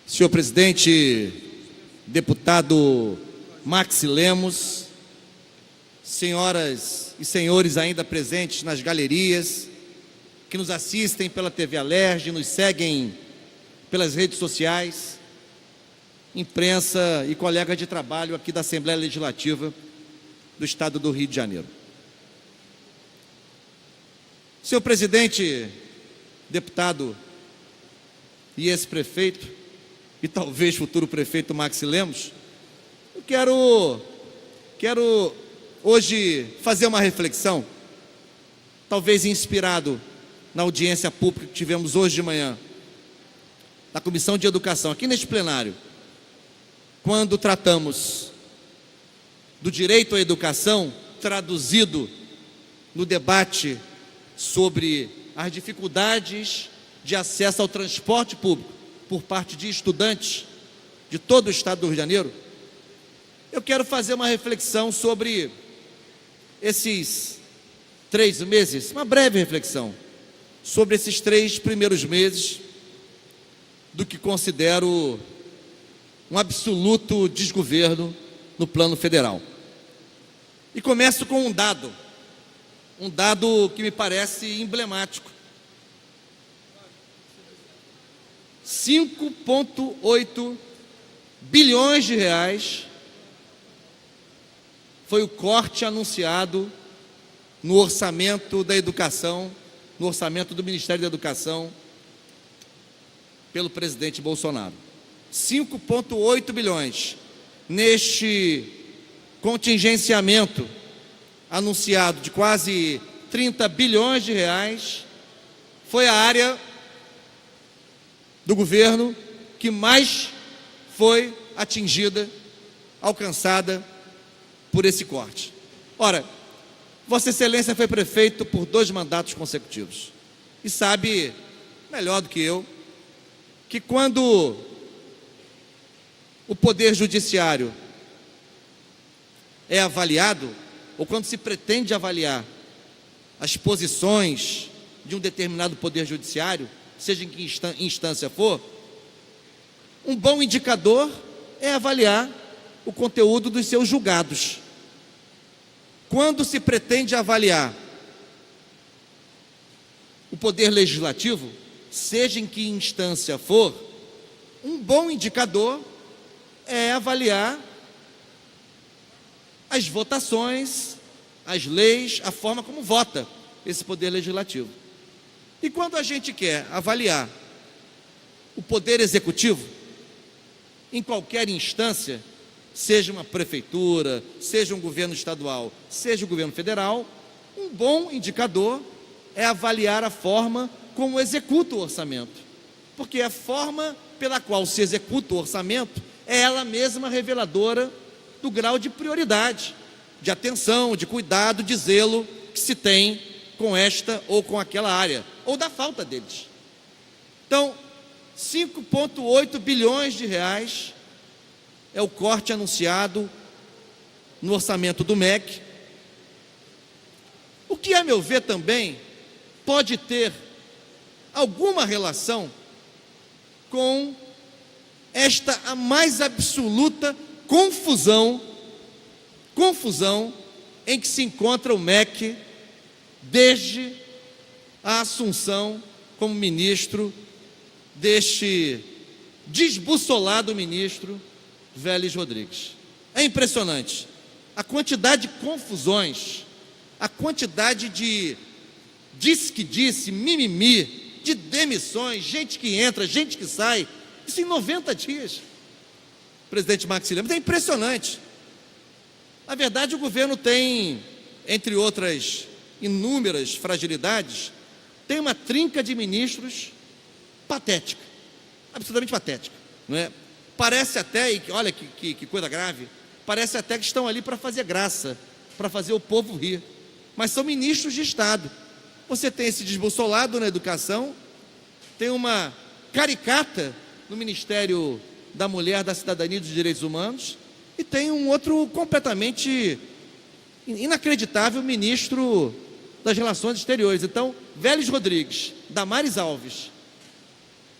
Senhor presidente, deputado Maxi Lemos, senhoras e senhores ainda presentes nas galerias, que nos assistem pela TV Alerj, nos seguem pelas redes sociais, imprensa e colegas de trabalho aqui da Assembleia Legislativa do Estado do Rio de Janeiro. Senhor presidente, deputado e ex-prefeito, e talvez futuro prefeito Maxi Lemos, eu quero hoje fazer uma reflexão, talvez inspirado na audiência pública que tivemos hoje de manhã, na Comissão de Educação, aqui neste plenário, quando tratamos do direito à educação, traduzido no debate sobre as dificuldades de acesso ao transporte público por parte de estudantes de todo o estado do Rio de Janeiro. Eu quero fazer uma reflexão sobre esses 3 meses, uma breve reflexão sobre esses 3 primeiros meses do que considero um absoluto desgoverno no plano federal. E começo com um dado que me parece emblemático. 5,8 bilhões de reais foi o corte anunciado no orçamento da educação, no orçamento do Ministério da Educação, pelo presidente Bolsonaro. 5,8 bilhões. Neste contingenciamento anunciado de quase 30 bilhões de reais, foi a área do governo que mais foi atingida, alcançada por esse corte. Ora, Vossa Excelência foi prefeito por 2 mandatos consecutivos e sabe, melhor do que eu, que quando o Poder Judiciário é avaliado, ou quando se pretende avaliar as posições de um determinado Poder Judiciário, seja em que instância for, um bom indicador é avaliar o conteúdo dos seus julgados. Quando se pretende avaliar o Poder Legislativo, seja em que instância for, um bom indicador é avaliar as votações, as leis, a forma como vota esse Poder Legislativo. E quando a gente quer avaliar o Poder Executivo, em qualquer instância, seja uma prefeitura, seja um governo estadual, seja o governo federal, um bom indicador é avaliar a forma como executa o orçamento. Porque a forma pela qual se executa o orçamento é ela mesma reveladora do grau de prioridade, de atenção, de cuidado, de zelo que se tem com esta ou com aquela área, ou da falta deles. Então, 5,8 bilhões de reais é o corte anunciado no orçamento do MEC, o que, a meu ver, também pode ter alguma relação com esta a mais absoluta confusão em que se encontra o MEC desde a assunção como ministro deste desbussolado ministro Vélez Rodrigues. É impressionante a quantidade de confusões, a quantidade de disse, mimimi, de demissões, gente que entra, gente que sai, isso em 90 dias. Presidente Maxi Lemos, é impressionante. Na verdade, o governo tem, entre outras inúmeras fragilidades, tem uma trinca de ministros patética, absolutamente patética, não é? Parece até, e olha que coisa grave, parece até que estão ali para fazer graça, para fazer o povo rir, mas são ministros de Estado. Você tem esse desbussolado na educação, tem uma caricata no Ministério da Mulher, da Cidadania e dos Direitos Humanos, e tem um outro completamente inacreditável ministro das Relações Exteriores. Então, Vélez Rodrigues, Damares Alves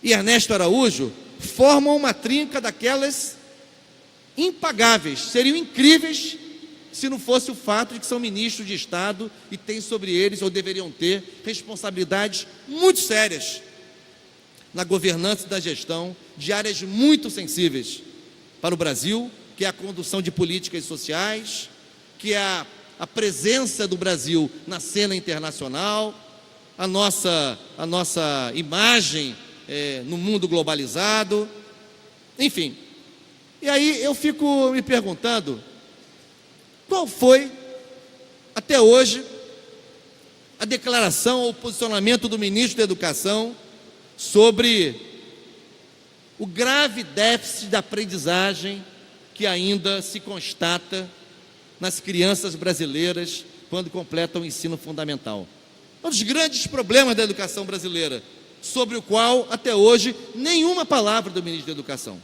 e Ernesto Araújo formam uma trinca daquelas impagáveis, seriam incríveis se não fosse o fato de que são ministros de Estado e têm sobre eles, ou deveriam ter, responsabilidades muito sérias na governança e na gestão de áreas muito sensíveis para o Brasil, que é a condução de políticas sociais, que é a presença do Brasil na cena internacional, a nossa imagem no mundo globalizado, enfim. E aí eu fico me perguntando, qual foi, até hoje, a declaração ou o posicionamento do ministro da Educação sobre o grave déficit da aprendizagem que ainda se constata nas crianças brasileiras quando completam o ensino fundamental. Um dos grandes problemas da educação brasileira, sobre o qual, até hoje, nenhuma palavra do ministro da Educação.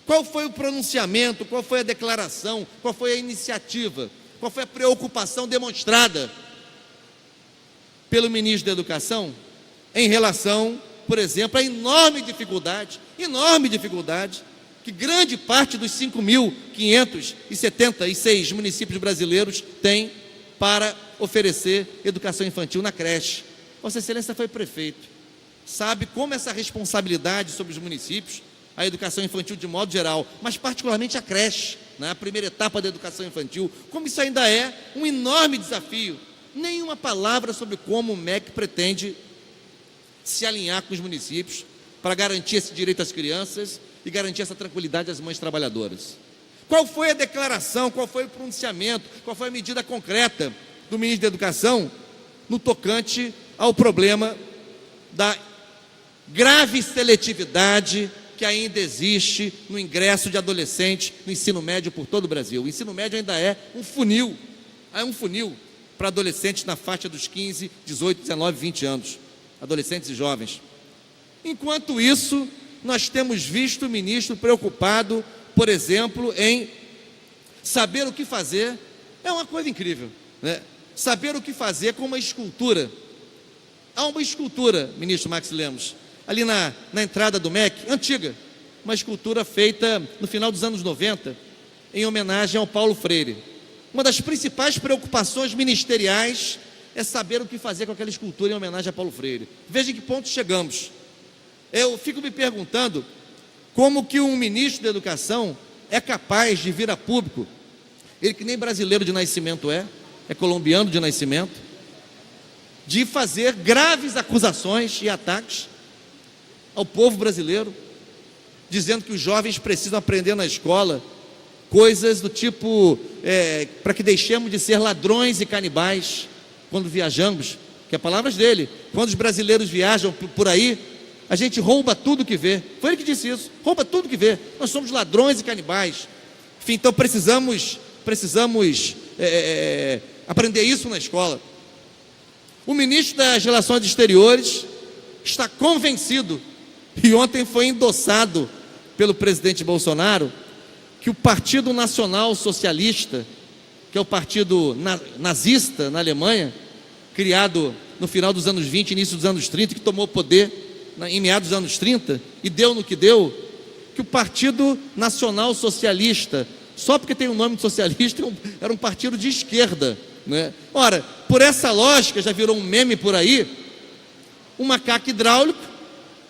Qual foi o pronunciamento, qual foi a declaração, qual foi a iniciativa, qual foi a preocupação demonstrada pelo ministro da Educação em relação, por exemplo, à enorme dificuldade que grande parte dos 5.576 municípios brasileiros tem para oferecer educação infantil na creche. Vossa Excelência foi prefeito, sabe como essa responsabilidade sobre os municípios, a educação infantil de modo geral, mas particularmente a creche, né, a primeira etapa da educação infantil, como isso ainda é um enorme desafio. Nenhuma palavra sobre como o MEC pretende se alinhar com os municípios para garantir esse direito às crianças e garantir essa tranquilidade às mães trabalhadoras. Qual foi a declaração, qual foi o pronunciamento, qual foi a medida concreta do ministro da Educação no tocante ao problema da grave seletividade que ainda existe no ingresso de adolescentes no ensino médio por todo o Brasil? O ensino médio ainda é um funil para adolescentes na faixa dos 15, 18, 19, 20 anos, adolescentes e jovens. Enquanto isso, nós temos visto o ministro preocupado, por exemplo, em saber o que fazer. É uma coisa incrível, né? Saber o que fazer com uma escultura. Há uma escultura, ministro Max Lemos, ali na entrada do MEC, antiga, uma escultura feita no final dos anos 90, em homenagem ao Paulo Freire. Uma das principais preocupações ministeriais é saber o que fazer com aquela escultura em homenagem a Paulo Freire. Veja em que ponto chegamos. Eu fico me perguntando como que um ministro da Educação é capaz de vir a público, ele que nem brasileiro de nascimento é colombiano de nascimento, de fazer graves acusações e ataques ao povo brasileiro, dizendo que os jovens precisam aprender na escola coisas do tipo, para que deixemos de ser ladrões e canibais quando viajamos, que é palavras dele. Quando os brasileiros viajam por aí, a gente rouba tudo que vê. Foi ele que disse isso, rouba tudo que vê. Nós somos ladrões e canibais. Enfim, então precisamos aprender isso na escola. O ministro das Relações Exteriores está convencido, e ontem foi endossado pelo presidente Bolsonaro, que o Partido Nacional Socialista, que é o partido nazista na Alemanha, criado no final dos anos 20, início dos anos 30, que tomou poder em meados dos anos 30 e deu no que deu, que o Partido Nacional Socialista, só porque tem o nome de socialista, era um partido de esquerda, né? Ora, por essa lógica, já virou um meme por aí, um macaco hidráulico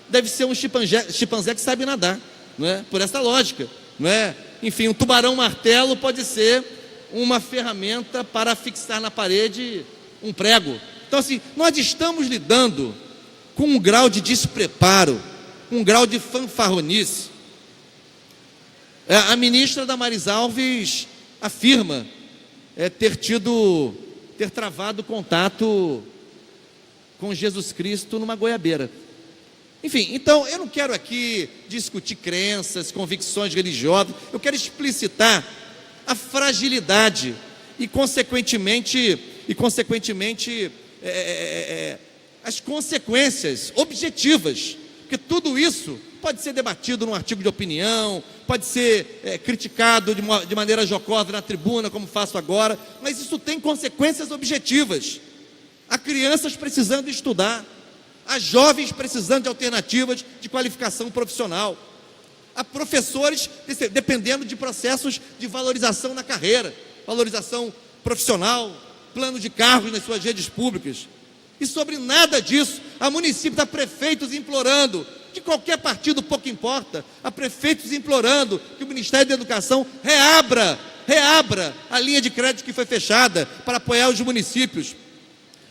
deve ser um chimpanzé que sabe nadar, não é? Por essa lógica, não é? Enfim, um tubarão martelo pode ser uma ferramenta para fixar na parede um prego. Então, assim, nós estamos lidando com um grau de despreparo, um grau de fanfarronice. A ministra Damares Alves afirma ter travado contato com Jesus Cristo numa goiabeira. Enfim, então eu não quero aqui discutir crenças, convicções religiosas, eu quero explicitar a fragilidade e consequentemente as consequências objetivas, porque tudo isso pode ser debatido num artigo de opinião, pode ser criticado de maneira jocosa na tribuna, como faço agora, mas isso tem consequências objetivas. Há crianças precisando estudar, há jovens precisando de alternativas de qualificação profissional, a professores dependendo de processos de valorização na carreira, valorização profissional, plano de cargos nas suas redes públicas. E sobre nada disso, a municípios, a prefeitos implorando, de qualquer partido, pouco importa, a prefeitos implorando que o Ministério da Educação reabra a linha de crédito que foi fechada para apoiar os municípios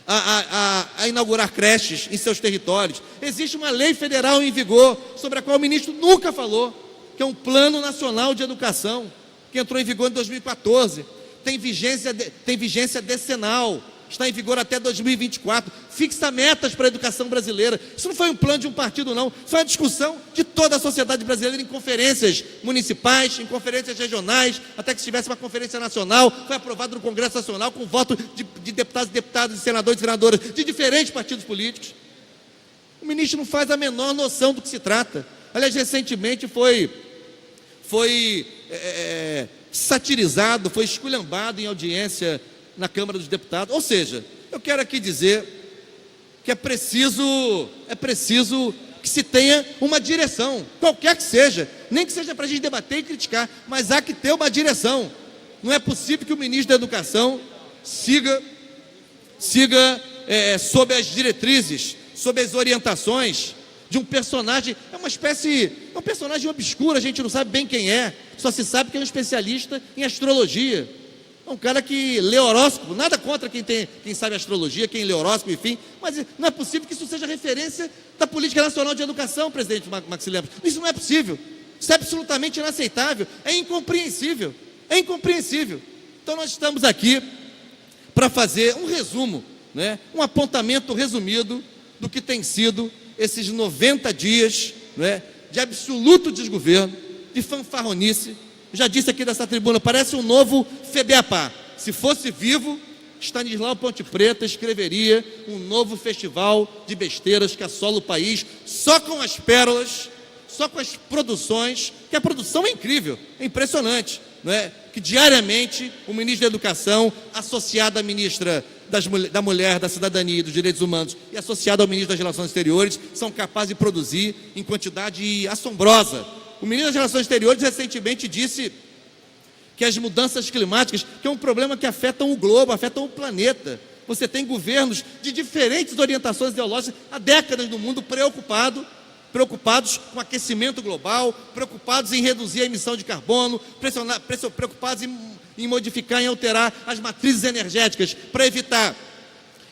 a inaugurar creches em seus territórios. Existe uma lei federal em vigor, sobre a qual o ministro nunca falou, que é um Plano Nacional de Educação, que entrou em vigor em 2014, tem vigência decenal, está em vigor até 2024, fixa metas para a educação brasileira. Isso não foi um plano de um partido, não, foi uma discussão de toda a sociedade brasileira em conferências municipais, em conferências regionais, até que se tivesse uma conferência nacional, foi aprovado no Congresso Nacional com voto de deputados, senadores e senadoras de diferentes partidos políticos. O ministro não faz a menor noção do que se trata. Aliás, recentemente foi satirizado, foi esculhambado em audiência na Câmara dos Deputados. Ou seja, eu quero aqui dizer que é preciso que se tenha uma direção, qualquer que seja, nem que seja para a gente debater e criticar, mas há que ter uma direção. Não é possível que o ministro da Educação siga sob as diretrizes, sob as orientações de um personagem, é um personagem obscuro, a gente não sabe bem quem é, só se sabe que é um especialista em astrologia. É um cara que lê horóscopo, nada contra quem sabe astrologia, quem lê horóscopo, enfim, mas não é possível que isso seja referência da Política Nacional de Educação, presidente Maxi Lemos. Isso não é possível, isso é absolutamente inaceitável, é incompreensível, Então nós estamos aqui para fazer um resumo, né, um apontamento resumido do que tem sido esses 90 dias, né, de absoluto desgoverno, de fanfarronice. Já disse aqui dessa tribuna, parece um novo FEBEAPA. Se fosse vivo, Stanislau Ponte Preta escreveria um novo festival de besteiras que assola o país, só com as pérolas, só com as produções, que a produção é incrível, é impressionante, não é? Que diariamente o ministro da Educação, associado à ministra da Mulher, da Cidadania e dos Direitos Humanos e associado ao ministro das Relações Exteriores, são capazes de produzir em quantidade assombrosa. O ministro das Relações Exteriores recentemente disse que as mudanças climáticas, que é um problema que afetam o globo, afetam o planeta. Você tem governos de diferentes orientações ideológicas há décadas no mundo preocupados com o aquecimento global, preocupados em reduzir a emissão de carbono, preocupados em modificar, em alterar as matrizes energéticas para evitar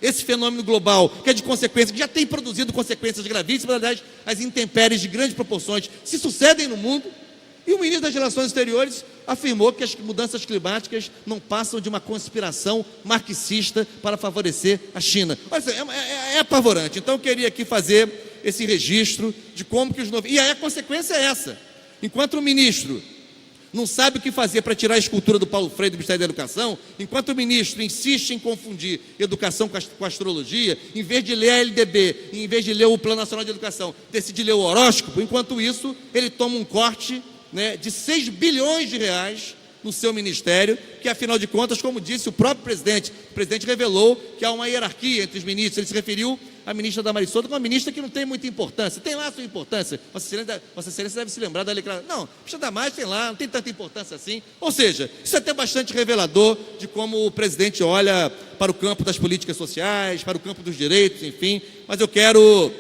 esse fenômeno global, que é de consequência, que já tem produzido consequências gravíssimas. Aliás, as intempéries de grandes proporções se sucedem no mundo. E o ministro das Relações Exteriores afirmou que as mudanças climáticas não passam de uma conspiração marxista para favorecer a China. Olha, é apavorante. Então eu queria aqui fazer esse registro de como que os novos... E aí a consequência é essa. Enquanto o ministro não sabe o que fazer para tirar a escultura do Paulo Freire do Ministério da Educação, enquanto o ministro insiste em confundir educação com astrologia, em vez de ler a LDB, em vez de ler o Plano Nacional de Educação, decide ler o horóscopo, enquanto isso, ele toma um corte, né, de 6 bilhões de reais no seu ministério, que afinal de contas, como disse o próprio presidente, o presidente revelou que há uma hierarquia entre os ministros. Ele se referiu à ministra Damaris Souza, uma ministra que não tem muita importância. Tem lá a sua importância, Vossa Excelência deve se lembrar da declaração. Não, a ministra Damares tem lá, não tem tanta importância assim. Ou seja, isso é até bastante revelador de como o presidente olha para o campo das políticas sociais, para o campo dos direitos, enfim. Mas eu quero,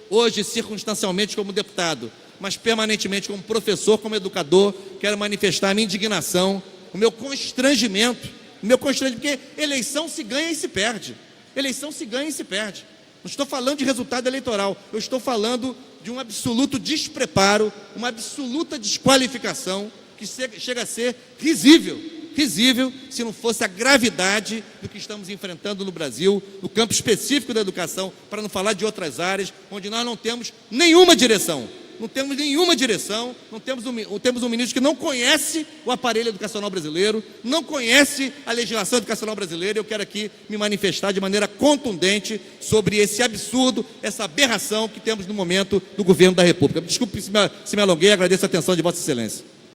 hoje, circunstancialmente como deputado, mas permanentemente como professor, como educador, quero manifestar a minha indignação, o meu constrangimento, porque eleição se ganha e se perde. Eleição se ganha e se perde. Não estou falando de resultado eleitoral, eu estou falando de um absoluto despreparo, uma absoluta desqualificação, que chega a ser risível se não fosse a gravidade do que estamos enfrentando no Brasil, no campo específico da educação, para não falar de outras áreas, onde nós não temos nenhuma direção. Não temos um ministro que não conhece o aparelho educacional brasileiro, não conhece a legislação educacional brasileira. Eu quero aqui me manifestar de maneira contundente sobre esse absurdo, essa aberração que temos no momento do governo da República. Desculpe se me alonguei, agradeço a atenção de Vossa Excelência.